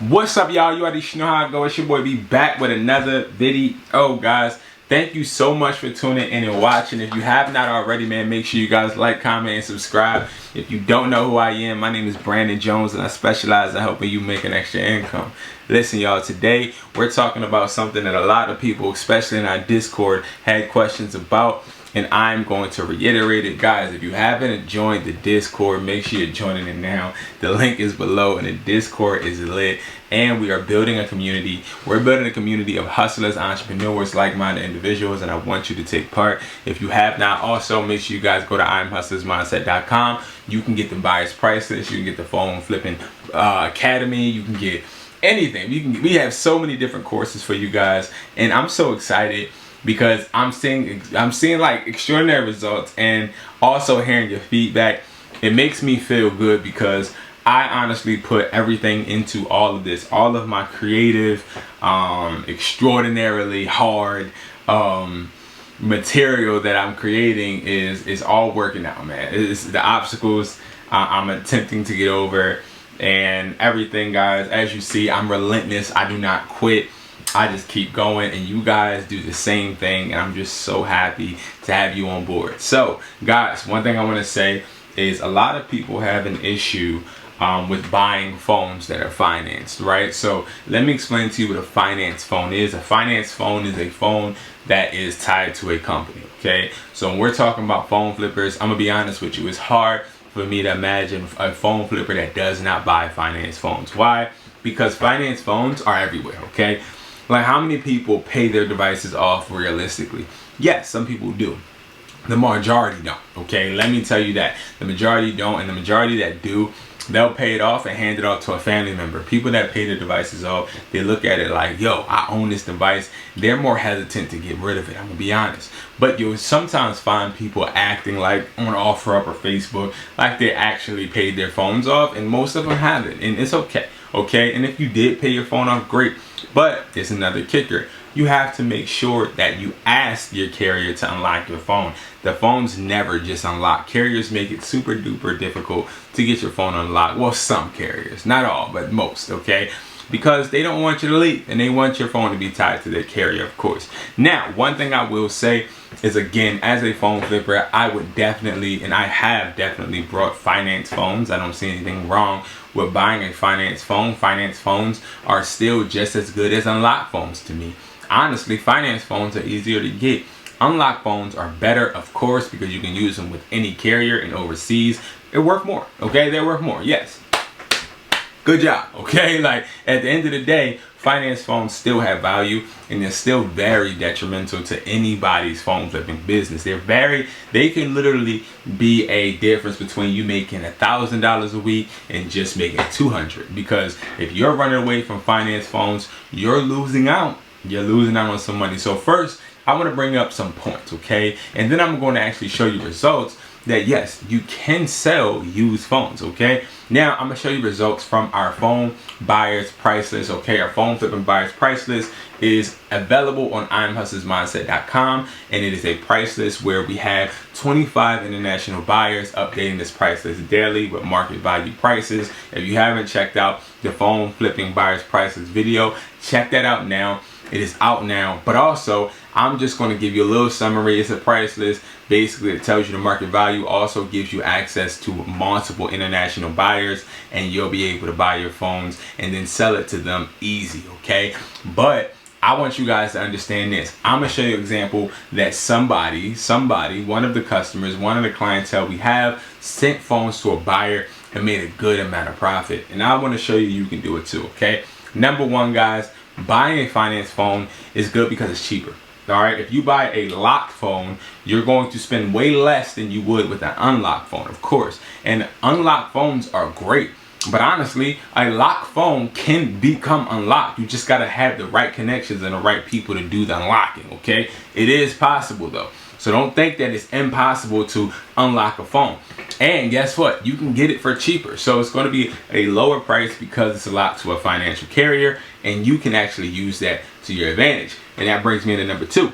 What's up, y'all? You already know how it goes. It's your boy B back with another video. Oh, guys, thank you so much for tuning in and watching. If you have not already, man, make sure you guys like, comment, and subscribe. If you don't know who I am, my name is Brandon Jones, and I specialize in helping you make an extra income. Listen, y'all, today we're talking about something that a lot of people, especially in our Discord, had questions about, and I'm going to reiterate it. Guys, if you haven't joined the Discord, make sure you're joining it now. The link is below, and the Discord is lit, and we are building a community. We're building a community of hustlers, entrepreneurs, like-minded individuals, and I want you to take part. If you have not, also make sure you guys go to IamHustlersMindset.com. You can get the buyer's price list, you can get the phone flipping academy, you can get anything. We have so many different courses for you guys, and I'm so excited because I'm seeing like extraordinary results, and also hearing your feedback. It makes me feel good because I honestly put everything into all of this. All of my creative, extraordinarily hard material that I'm creating is all working out, man. It's the obstacles I'm attempting to get over and everything, guys. As you see, I'm relentless. I do not quit. I just keep going, and you guys do the same thing, and I'm just so happy to have you on board. So, guys, one thing I want to say is a lot of people have an issue with buying phones that are financed, right? So let me explain to you what a finance phone is. A finance phone is a phone that is tied to a company, okay? So when we're talking about phone flippers, I'm gonna be honest with you, it's hard for me to imagine a phone flipper that does not buy finance phones. Why? Because finance phones are everywhere, okay? Like, how many people pay their devices off realistically? Yes, some people do. The majority don't, okay? Let me tell you that. The majority don't, and the majority that do, they'll pay it off and hand it off to a family member. People that pay their devices off, they look at it like, yo, I own this device. They're more hesitant to get rid of it, I'm gonna be honest. But you'll sometimes find people acting like on OfferUp or Facebook, like they actually paid their phones off, and most of them haven't, and it's okay, okay? And if you did pay your phone off, great. But there's another kicker. You have to make sure that you ask your carrier to unlock your phone. The phones never just unlock. Carriers make it super duper difficult to get your phone unlocked. Well, some carriers, not all, but most, okay? Because they don't want you to leave, and they want your phone to be tied to their carrier, of course. Now, one thing I will say is, again, as a phone flipper, I would definitely, and I have definitely brought finance phones. I don't see anything wrong with buying a finance phone. Finance phones are still just as good as unlock phones to me. Honestly, finance phones are easier to get. Unlock phones are better, of course, because you can use them with any carrier and overseas. They're worth more, okay? They're worth more, yes. Good job, okay? Like, at the end of the day, finance phones still have value, and they're still very detrimental to anybody's phone flipping business. They can literally be a difference between you making $1,000 a week and just making $200. Because if you're running away from finance phones, you're losing out. You're losing out on some money. So first, I want to bring up some points, okay? And then I'm going to actually show you results that, yes, you can sell used phones, okay? Now, I'm going to show you results from our phone buyer's price list, okay? Our phone flipping buyer's price list is available on IamHustlersMindset.com, and it is a price list where we have 25 international buyers updating this price list daily with market value prices. If you haven't checked out the phone flipping buyer's price list video, check that out now. It is out now. But also, I'm just going to give you a little summary. It's a price list. Basically, it tells you the market value, also gives you access to multiple international buyers, and you'll be able to buy your phones and then sell it to them easy, okay? But I want you guys to understand this. I'm going to show you an example that somebody, one of the customers, one of the clientele we have, sent phones to a buyer and made a good amount of profit. And I want to show you can do it too, okay? Number one, guys, buying a finance phone is good because it's cheaper. All right, if you buy a locked phone, you're going to spend way less than you would with an unlocked phone, of course. And unlocked phones are great. But honestly, a locked phone can become unlocked. You just got to have the right connections and the right people to do the unlocking, okay? It is possible, though. So don't think that it's impossible to unlock a phone. And guess what? You can get it for cheaper. So it's going to be a lower price because it's locked to a financial carrier, and you can actually use that to your advantage. And that brings me to number two.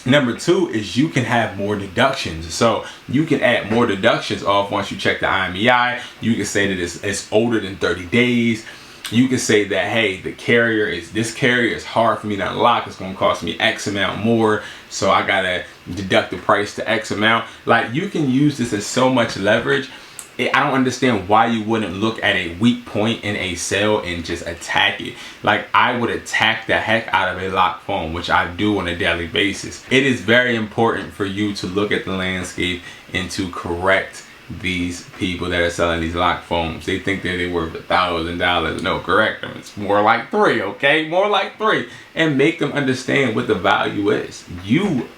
Number two is you can have more deductions. So you can add more deductions off once you check the IMEI. You can say that it's older than 30 days. you can say that, hey, this carrier is hard for me to unlock. It's going to cost me X amount more, so I got to deduct the price to X amount. Like, you can use this as so much leverage. I don't understand why you wouldn't look at a weak point in a sale and just attack it. Like, I would attack the heck out of a locked phone, which I do on a daily basis. It is very important for you to look at the landscape and to correct these people that are selling these locked phones. They think that they're worth $1,000. No, correct them. It's more like $3, okay? More like $3. And make them understand what the value is. You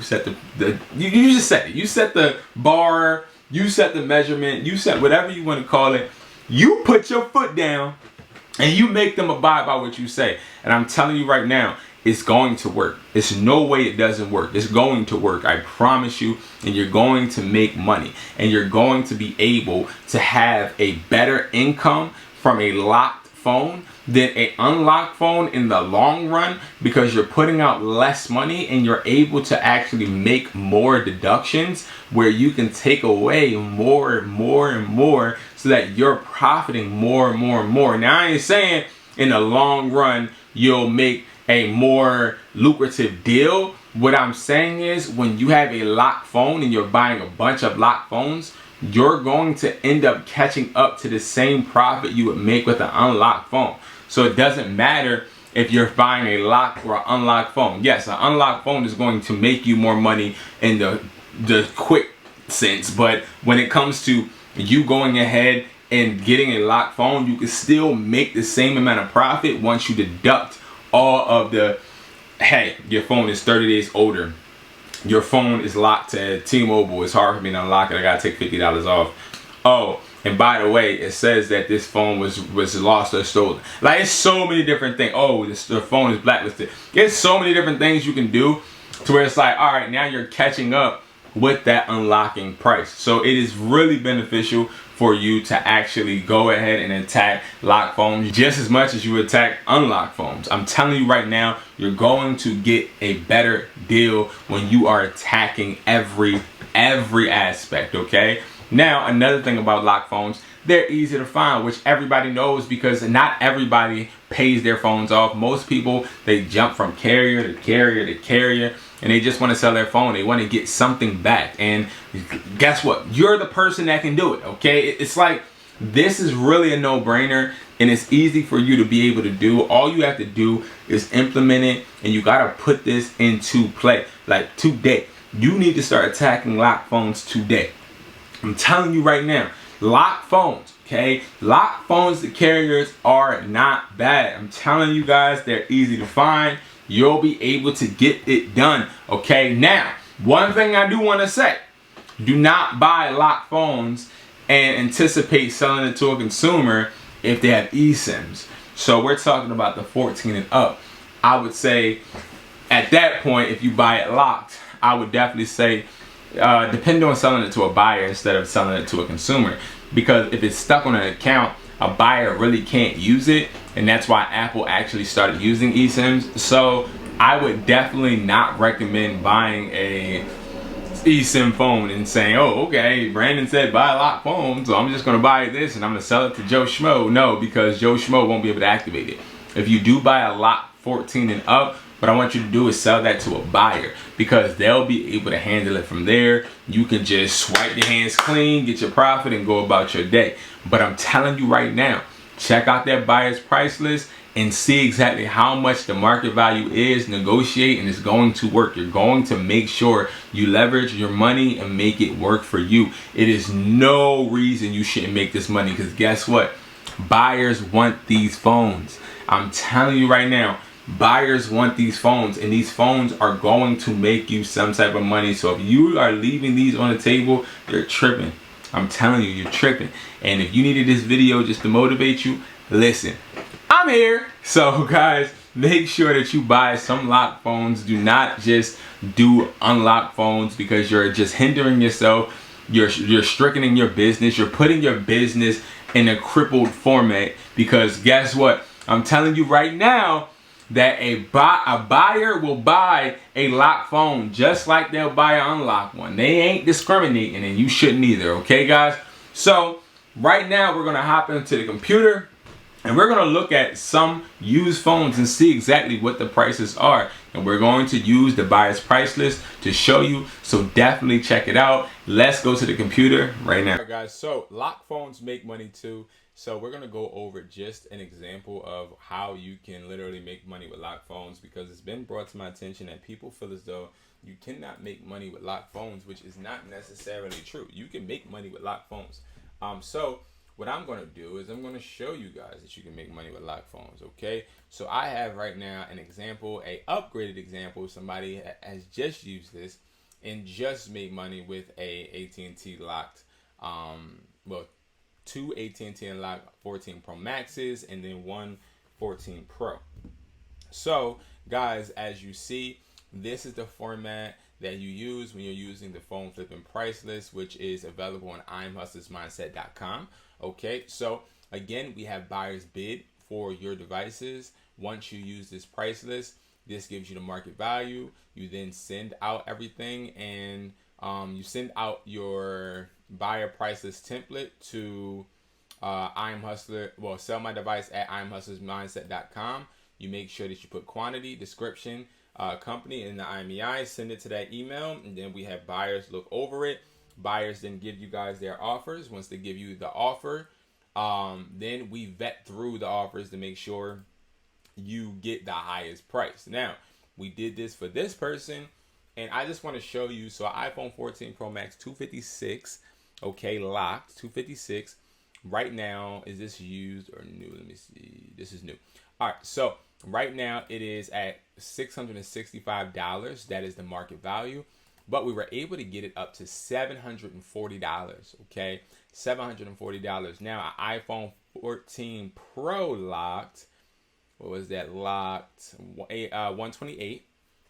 set you just set it. You set the bar, you set the measurement, you set whatever you want to call it. You put your foot down and you make them abide by what you say. And I'm telling you right now, it's going to work. It's no way it doesn't work. It's going to work. I promise you. And you're going to make money. And you're going to be able to have a better income from a locked phone than an unlocked phone in the long run, because you're putting out less money and you're able to actually make more deductions where you can take away more and more and more so that you're profiting more and more and more. Now, I ain't saying in the long run you'll make a more lucrative deal. What I'm saying is, when you have a locked phone and you're buying a bunch of locked phones, you're going to end up catching up to the same profit you would make with an unlocked phone. So it doesn't matter if you're buying a locked or unlocked phone. Yes, an unlocked phone is going to make you more money in the quick sense, but when it comes to you going ahead and getting a locked phone, you can still make the same amount of profit once you deduct all of the, hey, your phone is 30 days older. Your phone is locked to T-Mobile. It's hard for me to unlock it. I gotta take $50 off. Oh, and by the way, it says that this phone was lost or stolen. Like, it's so many different things. Oh, the phone is blacklisted. There's so many different things you can do to where it's like, all right, now you're catching up with that unlocking price. So it is really beneficial for you to actually go ahead and attack locked phones just as much as you attack unlocked phones. I'm telling you right now, you're going to get a better deal when you are attacking every aspect, okay? Now, another thing about locked phones, they're easy to find, which everybody knows, because not everybody pays their phones off. Most people, they jump from carrier to carrier to carrier, and they just want to sell their phone. They want to get something back. And guess what? You're the person that can do it, okay? It's like, this is really a no-brainer, and it's easy for you to be able to do. All you have to do is implement it, and you got to put this into play. Like, today, you need to start attacking locked phones today. I'm telling you right now, locked phones, okay? Locked phones, the carriers are not bad. I'm telling you guys, they're easy to find. You'll be able to get it done, okay? Now, one thing I do want to say, do not buy locked phones and anticipate selling it to a consumer if they have eSIMs. So we're talking about the 14 and up. I would say at that point, if you buy it locked, I would definitely say, depend on selling it to a buyer instead of selling it to a consumer. Because if it's stuck on an account, a buyer really can't use it, and that's why Apple actually started using eSIMs. So I would definitely not recommend buying a eSIM phone and saying, oh, okay, Brandon said buy a locked phone, so I'm just gonna buy this and I'm gonna sell it to Joe Schmo. No, because Joe Schmo won't be able to activate it. If you do buy a locked 14 and up, what I want you to do is sell that to a buyer, because they'll be able to handle it from there. You can just swipe your hands clean, get your profit, and go about your day. But I'm telling you right now, check out that buyer's price list and see exactly how much the market value is, negotiate, and it's going to work. You're going to make sure you leverage your money and make it work for you. It is no reason you shouldn't make this money, because guess what? Buyers want these phones. I'm telling you right now, buyers want these phones, and these phones are going to make you some type of money. So if you are leaving these on the table, you're tripping. I'm telling you, you're tripping. And if you needed this video just to motivate you, listen, I'm here. So guys, make sure that you buy some locked phones. Do not just do unlocked phones, because you're just hindering yourself. You're strickening your business. You're putting your business in a crippled format, because guess what? I'm telling you right now, that a buyer will buy a locked phone just like they'll buy an unlocked one. They ain't discriminating, and you shouldn't either, okay guys? So right now we're gonna hop into the computer And we're going to look at some used phones and see exactly what the prices are. And we're going to use the buyer's price list to show you. So definitely check it out. Let's go to the computer right now. All right, guys, so lock phones make money too. So we're going to go over just an example of how you can literally make money with lock phones, because it's been brought to my attention that people feel as though you cannot make money with lock phones, which is not necessarily true. You can make money with lock phones. So what I'm going to do is I'm going to show you guys that you can make money with lock phones, okay? So I have right now an example, a upgraded example. Somebody has just used this and just made money with a AT&T locked, well, two AT&T unlocked 14 Pro Maxes and then one 14 Pro. So guys, as you see, this is the format that you use when you're using the phone flipping price list, which is available on IamHustlersMindset.com. Okay, so again, we have buyer's bid for your devices. Once you use this price list, this gives you the market value. You then send out everything, and you send out your buyer price list template to sell my device at IamHustlersMindset.com. You make sure that you put quantity, description, company in the IMEI, send it to that email, and then we have buyers look over it. Buyers then give you guys their offers. Once they give you the offer, then we vet through the offers to make sure you get the highest price. Now, we did this for this person, and I just want to show you. So iPhone 14 Pro Max 256, okay, locked 256. Right now, is this used or new? Let me see. This is new. All right, so right now it is at $665. That is the market value. But we were able to get it up to $740, okay? $740. Now, an iPhone 14 Pro locked, what was that locked? 128.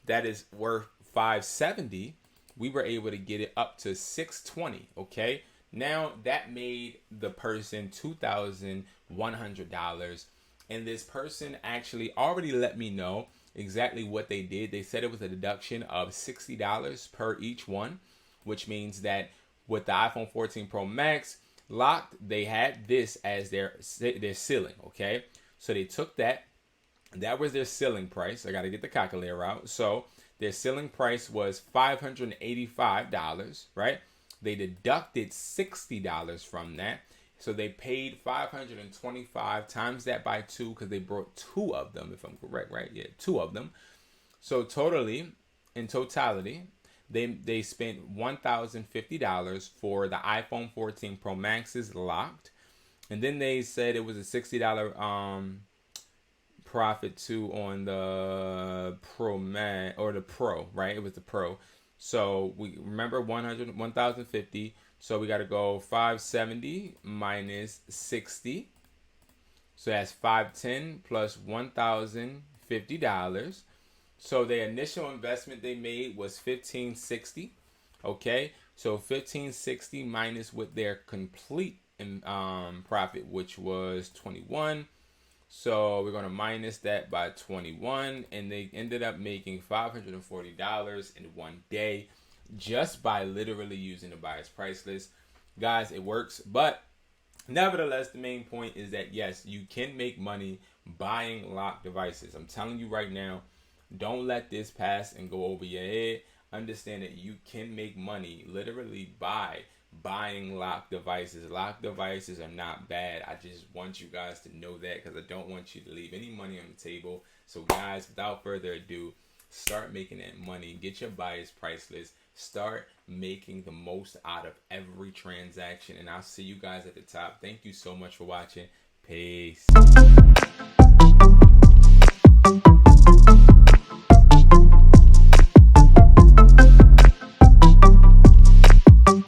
That is worth $570. We were able to get it up to $620, okay? Now, that made the person $2,100. And this person actually already let me know exactly what they did. They said it was a deduction of $60 per each one, which means that with the iPhone 14 Pro Max locked, they had this as their ceiling, okay? So they took that. That was their ceiling price. I got to get the calculator out. So their ceiling price was $585, right? They deducted $60 from that. So they paid $525, times that by 2, because they brought 2 of them, if I'm correct, right? Yeah, 2 of them. So in totality, they spent $1,050 for the iPhone 14 Pro Maxes locked. And then they said it was a $60 profit too on the Pro Max, or the Pro, right? It was the Pro. So we remember 1,050. So we got to go 570 minus 60. So that's 510 plus $1,050. So the initial investment they made was $1,560. Okay, so $1,560 minus with their complete profit, which was 21. So we're going to minus that by 21, and they ended up making $540 in one day, just by literally using the buyer's price list. Guys, it works. But nevertheless, the main point is that yes, you can make money buying locked devices. I'm telling you right now, don't let this pass and go over your head. Understand that you can make money literally by buying locked devices. Locked devices are not bad. I just want you guys to know that, because I don't want you to leave any money on the table. So guys, without further ado, start making that money. Get your buyer's price list. Start making the most out of every transaction. And I'll see you guys at the top. Thank you so much for watching. Peace.